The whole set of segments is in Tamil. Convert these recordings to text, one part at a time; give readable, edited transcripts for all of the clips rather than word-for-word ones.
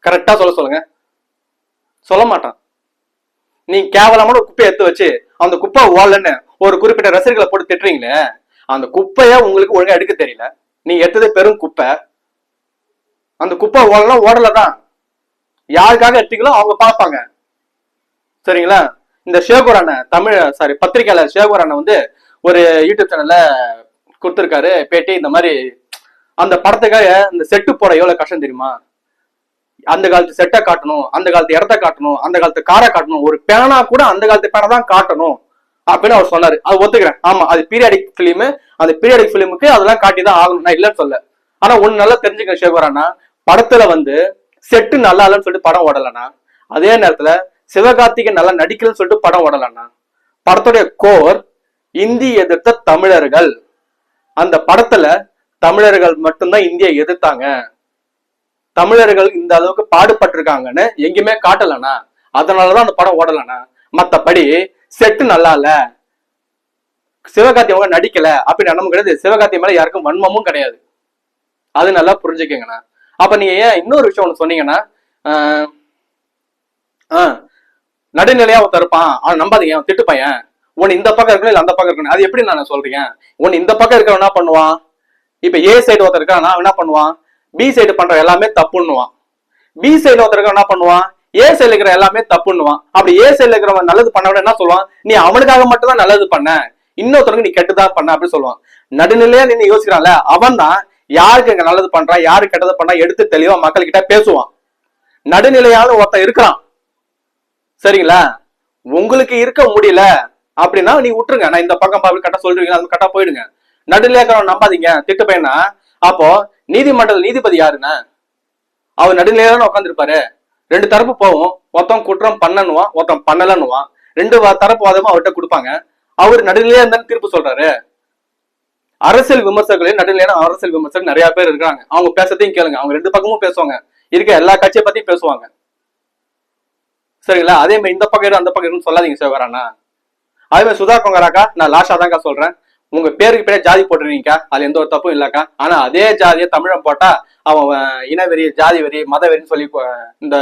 கரெக்டா சொல்லுங்க. சொல்ல மாட்டான். நீ கேவலமான ஒரு குப்பையை எடுத்து வச்சு அந்த குப்பை ஓடலன்னு ஒரு குறிப்பிட்ட ரசிகர்களை போட்டு திட்டுறீங்களே, அந்த குப்பைய உங்களுக்கு ஒழுங்கா எடுக்க தெரியல. நீ எடுத்தது பெரும் குப்பை. அந்த குப்பை ஓடலாம் ஓடலதான், யாருக்காக எடுத்தீங்களோ அவங்க பார்ப்பாங்க. சரிங்களா? இந்த சேகூர் அண்ணன் தமிழ் பத்திரிகையாளர் சேகூர் அண்ணன் வந்து ஒரு யூடியூப் சேனல்ல கொடுத்திருக்காரு பேட்டி. இந்த மாதிரி அந்த படத்துக்காக இந்த செட்டு போட எவ்வளவு கஷ்டம் தெரியுமா? அந்த காலத்து செட்டை காட்டணும், அந்த காலத்து இடத்த காட்டணும், அந்த காலத்து காரை காட்டணும், ஒரு பேனா கூட அந்த காலத்து பேனா தான் காட்டணும் அப்படின்னு அவர் சொன்னாரு. அது ஒத்துக்கிறேன். ஆமா, அது பீரியாடிக் பிலிம். அந்த பீரியாடிக் பிலிமுக்கு அதெல்லாம் காட்டிதான் ஆகணும், நான் இல்லைன்னு சொல்ல. ஆனா ஒண்ணு நல்லா தெரிஞ்சுக்க சேகூரானா, படத்துல வந்து செட்டு நல்லா இல்லைன்னு சொல்லிட்டு படம் ஓடலன்னா, அதே நேரத்துல சிவகார்த்திகேயன் நல்லா நடிக்கலன்னு சொல்லிட்டு படம் ஓடலன்னா, படத்துடைய கோர் இந்தி எதிர்த்த தமிழர்கள். அந்த படத்துல தமிழர்கள் மட்டும்தான் இந்தியை எதிர்த்தாங்க, தமிழர்கள் இந்த அளவுக்கு பாடுபட்டிருக்காங்கன்னு எங்கேயுமே காட்டலண்ணா. அதனாலதான் அந்த படம் ஓடலண்ணா. மத்தபடி செட்டு நல்லா இல்ல, சிவகார்த்தி அவங்க நடிக்கல அப்படின்னு நம்ம கிடையாது. சிவகார்த்தி மேல யாருக்கும் வன்மமும் கிடையாது. அது நல்லா புரிஞ்சுக்கங்கண்ணா. அப்ப நீங்க ஏன் இன்னொரு விஷயம் ஒண்ணு சொன்னீங்கன்னா, நடுநிலையா ஒருத்தர் இருப்பான், அவன் நம்பாதீங்க, அவன் திட்டு பையன், உன் இந்த பக்கம் இருக்கணும் இல்ல அந்த பக்கம் இருக்கணும். அது எப்படி நான் சொல்றீங்க? உன் இந்த பக்கம் இருக்கிறவன் என்ன பண்ணுவான்? இப்ப ஏ சைடு ஒருத்தர் இருக்கான், என்ன பண்ணுவான்? பி சைடு பண்ற எல்லாமே தப்புன்னுவான். பி சைடு ஒருத்தர் என்ன பண்ணுவான்? ஏ சைடுல இருக்கிற எல்லாமே தப்புன்னுவான். அப்படி ஏ சைடுல இருக்கிறவன் நல்லது பண்ண விட என்ன சொல்லுவான்? நீ அவனுக்காக மட்டும் தான் நல்லது பண்ண, இன்னொருத்தருக்கு நீ கெட்டுதான் பண்ண அப்படின்னு சொல்லுவான். நடுநிலையா நீ யோசிக்கிறான்ல, அவன் தான் யாருக்கு இங்க நல்லது பண்றான், யாரு கெட்டது பண்ணா எடுத்து தெளிவா மக்கள் கிட்ட பேசுவான். நடுநிலையான ஒருத்தன் இருக்கிறான். சரிங்களா? உங்களுக்கு இருக்க முடியல அப்படின்னா நீ விட்டுருங்க, நான் இந்த பக்கம் கரெக்டா சொல்றீங்க, அது கரெக்டா போயிடுங்க. நடுநிலையா நம்பாதீங்க, திட்டு பையனா. அப்போ நீதிமன்றத்தில் நீதிபதி யாருன்னா? அவர் நடுநிலையான உட்காந்துருப்பாரு. ரெண்டு தரப்பு போவோம், ஒருத்தன் குற்றம் பண்ணனுவான், ஒருத்தன் பண்ணலன்னுவான். ரெண்டு தரப்பு வாதமும் அவர்கிட்ட கொடுப்பாங்க. அவர் நடுநிலையா இருந்தாலும் தீர்ப்பு சொல்றாரு. அரசியல் விமர்சகர்களே நடுநிலையான அரசியல் விமர்சகர் நிறைய பேர் இருக்காங்க. அவங்க பேசத்தையும் கேளுங்க, அவங்க ரெண்டு பக்கமும் பேசுவாங்க, இருக்க எல்லா கட்சியை பத்தி பேசுவாங்க. சரிங்களா? அதே மாதிரி இந்த பக்கம் அந்த பக்கம் சொல்லாதீங்க சிவகாரண்ணா. அதே மாதிரி சுதா கொங்கராக்கா, நான் லாஸ்டா தான்க்கா சொல்றேன், உங்க பேருக்கு பேரே ஜாதி போட்டுருக்கீங்கக்கா, அது எந்த ஒரு தப்பும் இல்லக்கா. ஆனா அதே ஜாதியை தமிழன் போட்டா அவன் இனவெறி, ஜாதி வெறி, மத வெறின்னு சொல்லி இந்த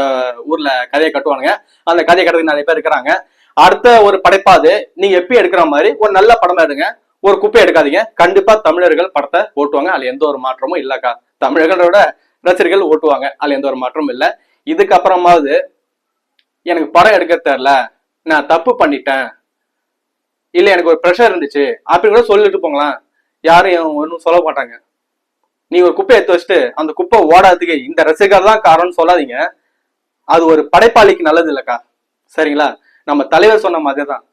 ஊர்ல கதையை கட்டுவானுங்க. அந்த கதையை கட்டுறதுக்கு நிறைய பேர் இருக்கிறாங்க. அடுத்த ஒரு படைப்பாது நீங்க எப்பயும் எடுக்கிற மாதிரி ஒரு நல்ல படமா எடுங்க, ஒரு குப்பை எடுக்காதீங்க. கண்டிப்பா தமிழர்கள் படத்தை ஓட்டுவாங்க, அதுல எந்த ஒரு மாற்றமும் இல்லக்கா. தமிழர்களோட ரசிகர்கள் ஓட்டுவாங்க, அதுல எந்த ஒரு மாற்றமும் இல்லை. இதுக்கப்புறமாவது எனக்கு படம் எடுக்க தெரியல, நான் தப்பு பண்ணிட்டேன், இல்ல எனக்கு ஒரு ப்ரெஷர் இருந்துச்சு அப்படின்னு கூட சொல்லிட்டு போங்களாம், யாரும் ஒன்றும் சொல்ல மாட்டாங்க. நீ ஒரு குப்பை எடுத்து வச்சுட்டு அந்த குப்பை ஓடாததுக்கு இந்த ரசிகர் தான் காரணம்னு சொல்லாதீங்க. அது ஒரு படைப்பாளிக்கு நல்லது இல்லக்கா. சரிங்களா? நம்ம தலைவர் சொன்ன மாதிரி தான்,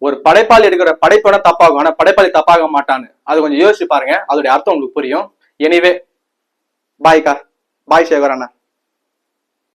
ஒரு படைப்பாளி எடுக்கிற படைப்பு வேணா தப்பாகும், ஆனா படைப்பாளி தப்பாக மாட்டான்னு. அது கொஞ்சம் யோசிச்சு பாருங்க, அதோடைய அர்த்தம் உங்களுக்கு புரியும். எனிவே, பாய்க்கா, பாய் சேகர் அண்ணா.